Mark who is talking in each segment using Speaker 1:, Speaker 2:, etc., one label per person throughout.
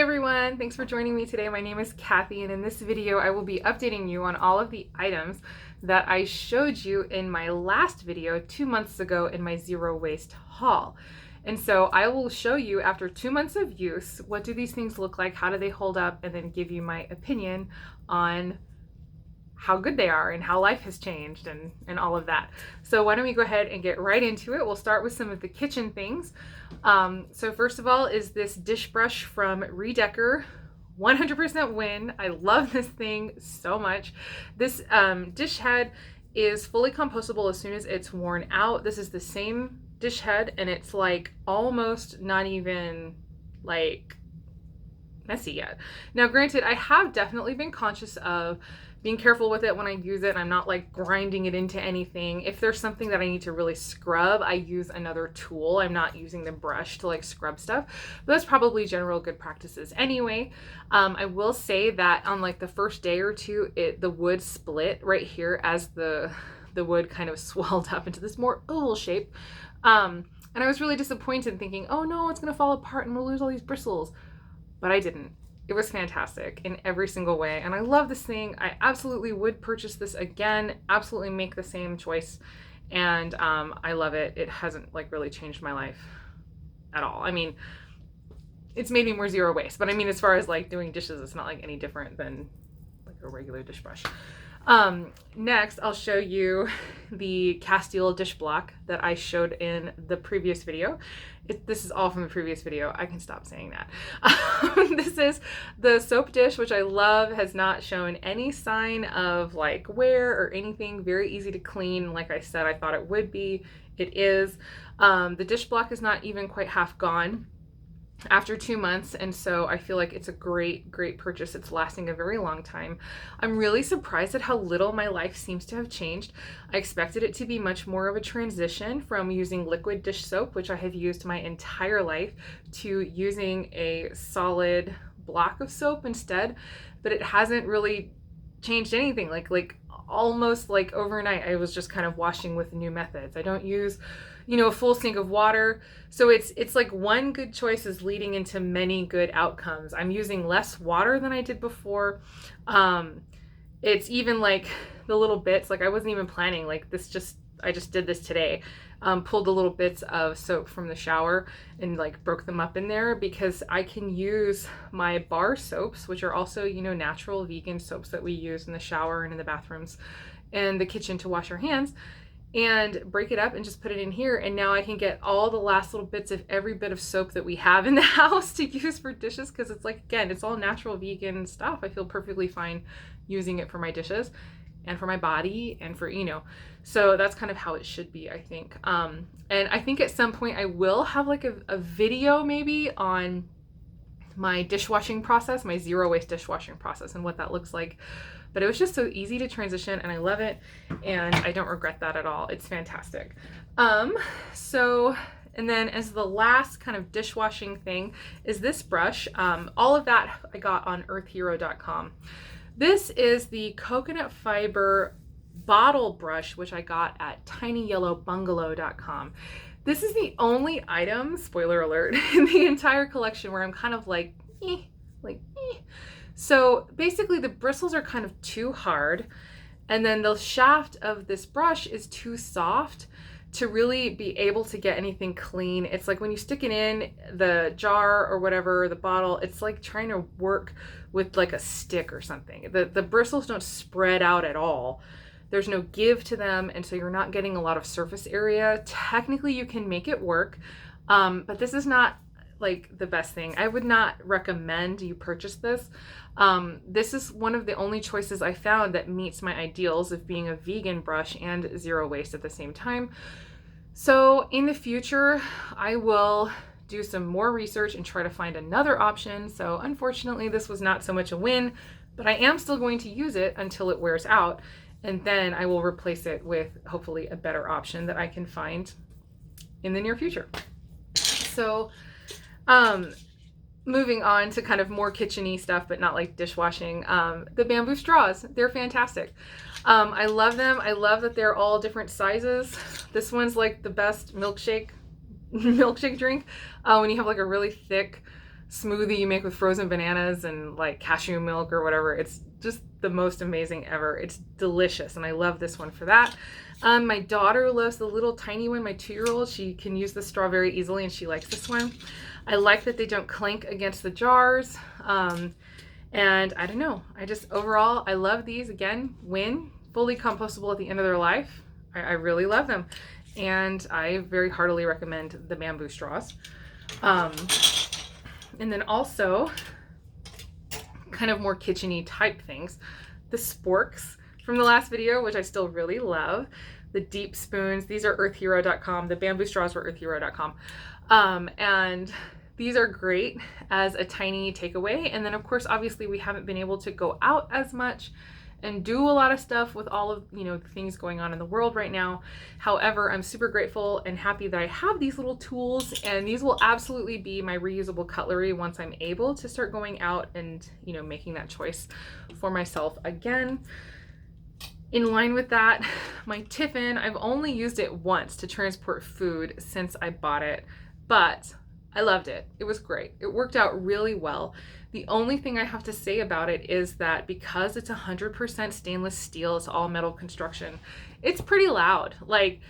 Speaker 1: everyone, thanks for joining me today. My name is Kathy, and in this video I will be updating you on all of the items that I showed you in my last video 2 months ago in my zero waste haul. And so I will show you after 2 months of use, what do these things look like, how do they hold up, and then give you my opinion on how good they are and how life has changed and all of that. So why don't we go ahead and get right into it. We'll start with some of the kitchen things. So first of all is this dish brush from Redecker, 100% win. I love this thing so much. This dish head is fully compostable as soon as it's worn out. This is the same dish head and it's like almost not even like messy yet. Now granted, I have definitely been conscious of being careful with it when I use it, and I'm not like grinding it into anything. If there's something that I need to really scrub, I use another tool. I'm not using the brush to like scrub stuff, but that's probably general good practices anyway. I will say that on like the first day or two, the wood split right here as the wood kind of swelled up into this more oval shape. And I was really disappointed thinking, oh no, it's gonna fall apart and we'll lose all these bristles. But I didn't. It was fantastic in every single way. And I love this thing. I absolutely would purchase this again, absolutely make the same choice. And I love it. It hasn't like really changed my life at all. I mean, it's made me more zero waste, but I mean, as far as like doing dishes, it's not like any different than like a regular dish brush. Next, I'll show you the Castile dish block that I showed in the previous video. This is all from the previous video. I can stop saying that. This is the soap dish, which I love, has not shown any sign of like wear or anything. Very easy to clean. Like I said, I thought it would be. It is. The dish block is not even quite half gone after 2 months, and so I feel like it's a great purchase. It's lasting a very long time. I'm really surprised at how little my life seems to have changed. I expected it to be much more of a transition from using liquid dish soap, which I have used my entire life, to using a solid block of soap instead, but it hasn't really changed anything. Like almost like overnight I was just kind of washing with new methods. I don't use, you know, a full sink of water. So it's like one good choice is leading into many good outcomes. I'm using less water than I did before. It's even like the little bits, like I wasn't even planning like this, I just did this today. Pulled the little bits of soap from the shower and like broke them up in there, because I can use my bar soaps, which are also, you know, natural vegan soaps that we use in the shower and in the bathrooms and the kitchen to wash our hands, and break it up and just put it in here. And now I can get all the last little bits of every bit of soap that we have in the house to use for dishes, because it's like, again, it's all natural vegan stuff. I feel perfectly fine using it for my dishes and for my body and for, you know, so that's kind of how it should be, I think. And I think at some point I will have like a video maybe on my dishwashing process, my zero waste dishwashing process, and what that looks like. But it was just so easy to transition and I love it, and I don't regret that at all. It's fantastic. And then as the last kind of dishwashing thing is this brush. All of that I got on earthhero.com. This is the coconut fiber bottle brush, which I got at tinyyellowbungalow.com. This is the only item, spoiler alert, in the entire collection where I'm kind of like, eh. So basically the bristles are kind of too hard, and then the shaft of this brush is too soft to really be able to get anything clean. It's like when you stick it in the jar or whatever, the bottle, it's like trying to work with like a stick or something. The bristles don't spread out at all. There's no give to them, and so you're not getting a lot of surface area. Technically you can make it work, but this is not like the best thing. I would not recommend you purchase this. This is one of the only choices I found that meets my ideals of being a vegan brush and zero waste at the same time. So in the future, I will do some more research and try to find another option. So unfortunately, this was not so much a win, but I am still going to use it until it wears out. And then I will replace it with hopefully a better option that I can find in the near future. So, moving on to kind of more kitchen-y stuff, but not like dishwashing. The bamboo straws, they're fantastic. I love them. I love that they're all different sizes. This one's like the best milkshake drink when you have like a really thick smoothie you make with frozen bananas and like cashew milk or whatever. It's just the most amazing ever. It's delicious, and I love this one for that. My daughter loves the little tiny one, my 2-year-old. She can use the straw very easily, and she likes this one. I like that they don't clink against the jars. And I don't know, overall, I love these. Again, when fully compostable at the end of their life, I really love them. And I very heartily recommend the bamboo straws. And then also, kind of more kitchen-y type things, the sporks from the last video, which I still really love. The deep spoons, these are earthhero.com. The bamboo straws were earthhero.com. And these are great as a tiny takeaway. And then of course, obviously we haven't been able to go out as much and do a lot of stuff with all of, things going on in the world right now. However, I'm super grateful and happy that I have these little tools, and these will absolutely be my reusable cutlery once I'm able to start going out and, making that choice for myself again. In line with that, my tiffin, I've only used it once to transport food since I bought it, but I loved it. It was great. It worked out really well. The only thing I have to say about it is that because it's 100% stainless steel, it's all metal construction, it's pretty loud. Like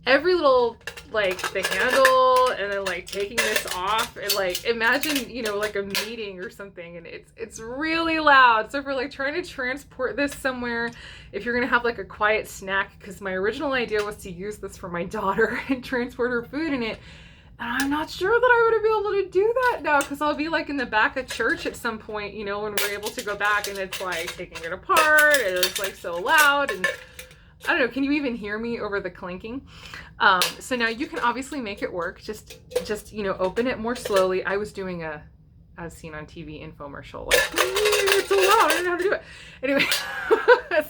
Speaker 1: every little, the handle, and then taking this off, and imagine, like a meeting or something, and it's really loud. So for trying to transport this somewhere, if you're gonna have a quiet snack, because my original idea was to use this for my daughter and transport her food in it, and I'm not sure that I would be able to do that now, because I'll be in the back of church at some point, when we're able to go back, and it's taking it apart, and it's so loud, and I don't know, can you even hear me over the clinking? So now you can obviously make it work. Just open it more slowly. I was doing a, as seen on TV, infomercial, it's so loud, I don't know how to do it. Anyway,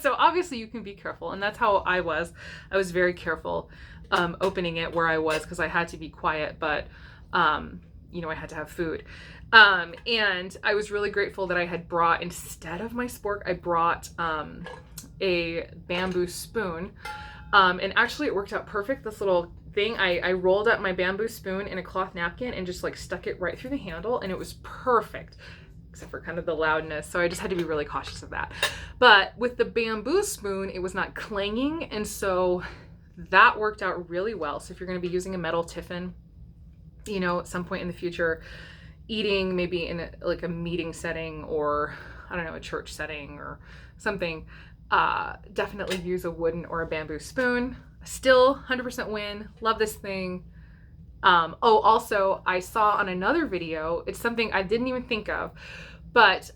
Speaker 1: so obviously you can be careful, and that's how I was. I was very careful opening it where I was, because I had to be quiet, but I had to have food. And I was really grateful that I had brought, instead of my spork, I brought a bamboo spoon. And actually it worked out perfect. This little thing, I rolled up my bamboo spoon in a cloth napkin and just stuck it right through the handle, and it was perfect, except for kind of the loudness. So I just had to be really cautious of that. But with the bamboo spoon, it was not clanging, and so that worked out really well. So if you're going to be using a metal tiffin, at some point in the future, eating maybe in a meeting setting, or I don't know, a church setting or something, definitely use a wooden or a bamboo spoon. Still 100% win. Love this thing. Also, I saw on another video, it's something I didn't even think of, but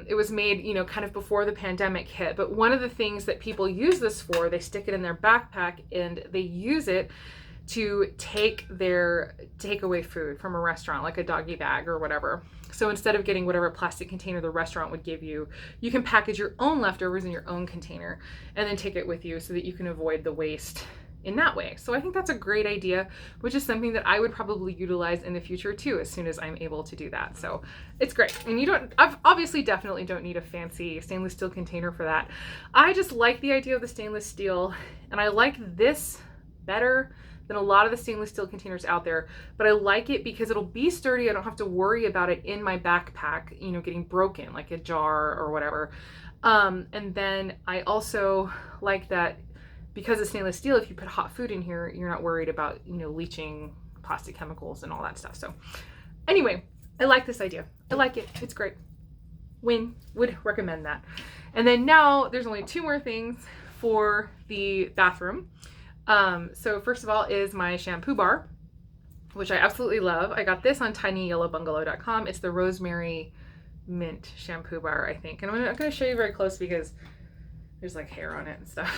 Speaker 1: it was made, kind of before the pandemic hit. But one of the things that people use this for, they stick it in their backpack, and they use it to take their takeaway food from a restaurant, like a doggy bag or whatever. So instead of getting whatever plastic container the restaurant would give you, you can package your own leftovers in your own container and then take it with you, so that you can avoid the waste in that way. So I think that's a great idea, which is something that I would probably utilize in the future too, as soon as I'm able to do that. So it's great. And I've obviously definitely don't need a fancy stainless steel container for that. I just like the idea of the stainless steel, and I like this better than a lot of the stainless steel containers out there, but I like it because it'll be sturdy. I don't have to worry about it in my backpack, getting broken, like a jar or whatever. And then I also like that because it's stainless steel, if you put hot food in here, you're not worried about, leaching plastic chemicals and all that stuff. So anyway, I like this idea. I like it. It's great. Would recommend that. And then now there's only 2 more things for the bathroom. So first of all is my shampoo bar, which I absolutely love. I got this on tinyyellowbungalow.com. It's the rosemary mint shampoo bar, I think. And I'm not going to show you very close because there's hair on it and stuff,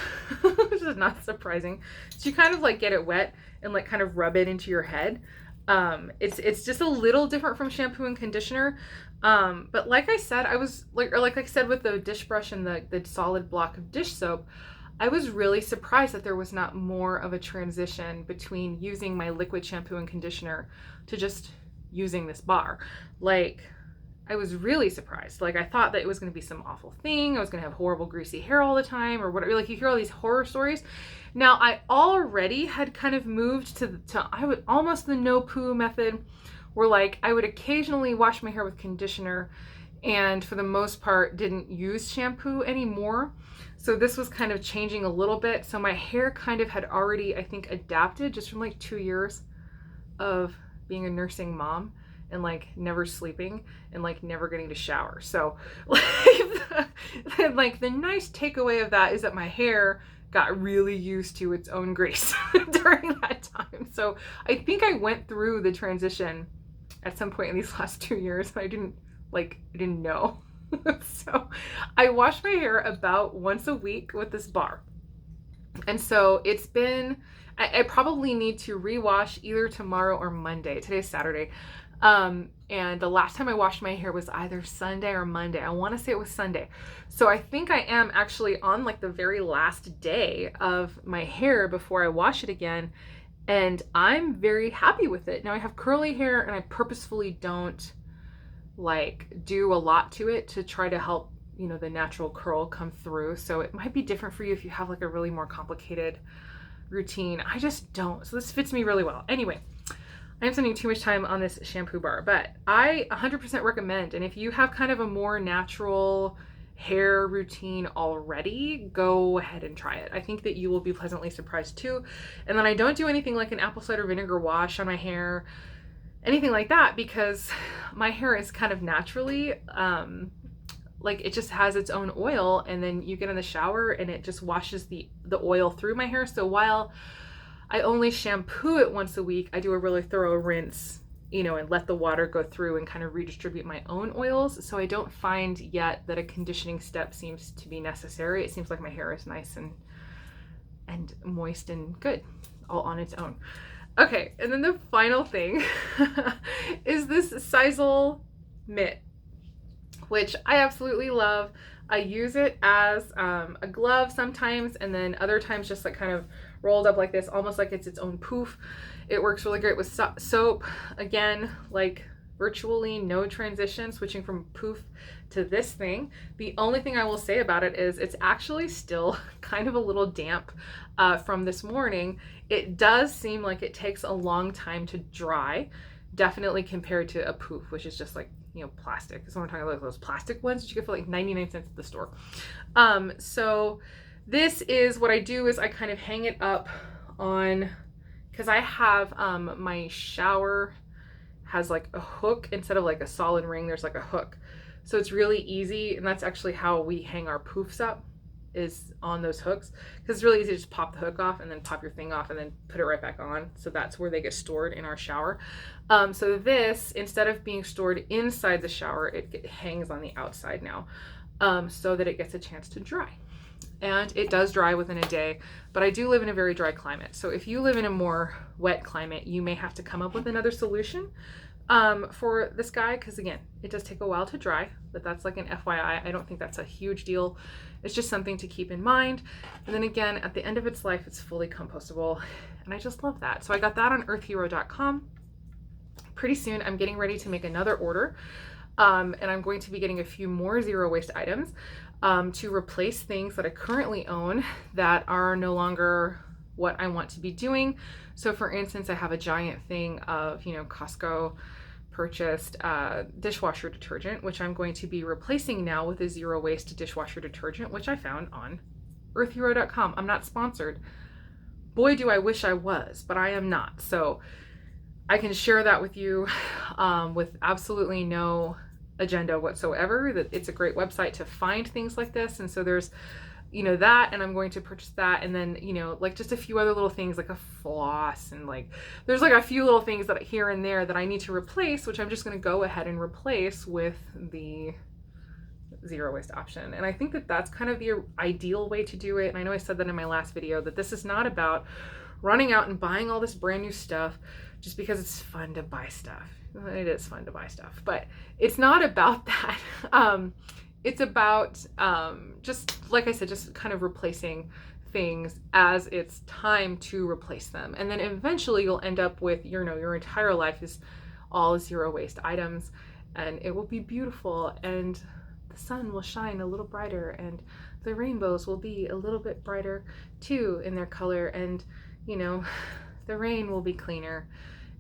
Speaker 1: which is not surprising. So you kind of get it wet and kind of rub it into your head. It's just a little different from shampoo and conditioner. But like I said, I was like I said with the dish brush and the solid block of dish soap, I was really surprised that there was not more of a transition between using my liquid shampoo and conditioner to just using this bar. I was really surprised. I thought that it was going to be some awful thing. I was going to have horrible greasy hair all the time or whatever. You hear all these horror stories. Now, I already had kind of moved to I would almost the no poo method, where like I would occasionally wash my hair with conditioner and for the most part didn't use shampoo anymore. So this was kind of changing a little bit. So my hair kind of had already, I think, adapted just from like 2 years of being a nursing mom and like never sleeping and like never getting to shower. So like the nice takeaway of that is that my hair got really used to its own grace during that time. So I think I went through the transition at some point in these last 2 years, and I didn't know. So I wash my hair about once a week with this bar. And so it's been, I probably need to rewash either tomorrow or Monday. Today's Saturday. And the last time I washed my hair was either Sunday or Monday. I want to say it was Sunday. So I think I am actually on like the very last day of my hair before I wash it again. And I'm very happy with it. Now I have curly hair and I purposefully don't like do a lot to it to try to help, you know, the natural curl come through. So it might be different for you if you have like a really more complicated routine. I just don't. So this fits me really well. Anyway, I'm spending too much time on this shampoo bar, but I 100% recommend. And if you have kind of a more natural hair routine already, go ahead and try it. I think that you will be pleasantly surprised too. And then I don't do anything like an apple cider vinegar wash on my hair, anything like that, because my hair is kind of naturally, like it just has its own oil, and then you get in the shower and it just washes the oil through my hair. So while I only shampoo it once a week, I do a really thorough rinse, you know, and let the water go through and kind of redistribute my own oils. So I don't find yet that a conditioning step seems to be necessary. It seems like my hair is nice and moist and good all on its own. Okay, and then the final thing is this sizal mitt, which I absolutely love. I use it as a glove sometimes, and then other times just like kind of rolled up like this, almost like it's its own poof. It works really great with soap. Again, like virtually no transition switching from poof to this thing. The only thing I will say about it is it's actually still kind of a little damp from this morning. It does seem like it takes a long time to dry, definitely compared to a poof, which is just like, you know, plastic. So we're talking about those plastic ones that you get for like 99 cents at the store. So this is what I do is I kind of hang it up on, because I have my shower has like a hook instead of like a solid ring. There's like a hook, so it's really easy, and that's actually how we hang our poofs up, is on those hooks, because it's really easy to just pop the hook off and then pop your thing off and then put it right back on. So that's where they get stored in our shower. So this, instead of being stored inside the shower, it hangs on the outside now, so that it gets a chance to dry. And it does dry within a day, but I do live in a very dry climate. So if you live in a more wet climate, you may have to come up with another solution for this guy, because again, it does take a while to dry, but that's like an FYI. I don't think that's a huge deal. It's just something to keep in mind. And then again, at the end of its life, it's fully compostable, and I just love that. So I got that on earthhero.com. Pretty soon I'm getting ready to make another order, and I'm going to be getting a few more zero waste items to replace things that I currently own that are no longer what I want to be doing. So for instance, I have a giant thing of, you know, Costco purchased dishwasher detergent, which I'm going to be replacing now with a zero waste dishwasher detergent, which I found on earthhero.com. I'm not sponsored. Boy, do I wish I was, but I am not. So I can share that with you with absolutely no agenda whatsoever. That it's a great website to find things like this. And so there's, you know, that, and I'm going to purchase that, and then, you know, like just a few other little things like a floss, and like there's like a few little things that here and there that I need to replace, which I'm just going to go ahead and replace with the zero waste option. And I think that that's kind of the ideal way to do it. And I know I said that in my last video, that this is not about running out and buying all this brand new stuff just because it's fun to buy stuff. It is fun to buy stuff, but it's not about that. It's about just, like I said, just kind of replacing things as it's time to replace them. And then eventually you'll end up with, you know, your entire life is all zero waste items, and it will be beautiful, and the sun will shine a little brighter, and the rainbows will be a little bit brighter too in their color, and, you know, the rain will be cleaner,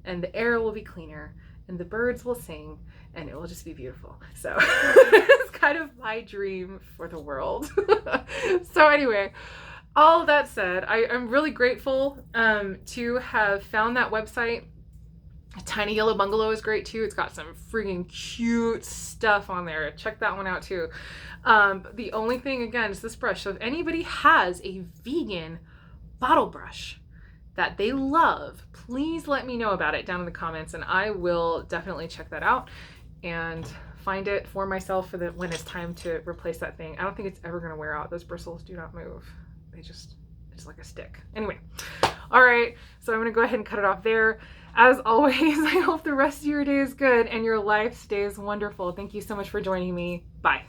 Speaker 1: and the air will be cleaner, and the birds will sing and it will just be beautiful. So it's kind of my dream for the world. So anyway, all that said, I'm really grateful to have found that website. Tiny Yellow Bungalow is great too. It's got some freaking cute stuff on there. Check that one out too. The only thing, again, is this brush. So if anybody has a vegan bottle brush that they love, please let me know about it down in the comments, and I will definitely check that out and find it for myself for when it's time to replace that thing. I don't think it's ever going to wear out. Those bristles do not move. It's like a stick. Anyway, all right, so I'm going to go ahead and cut it off there. As always, I hope the rest of your day is good and your life stays wonderful. Thank you so much for joining me. Bye.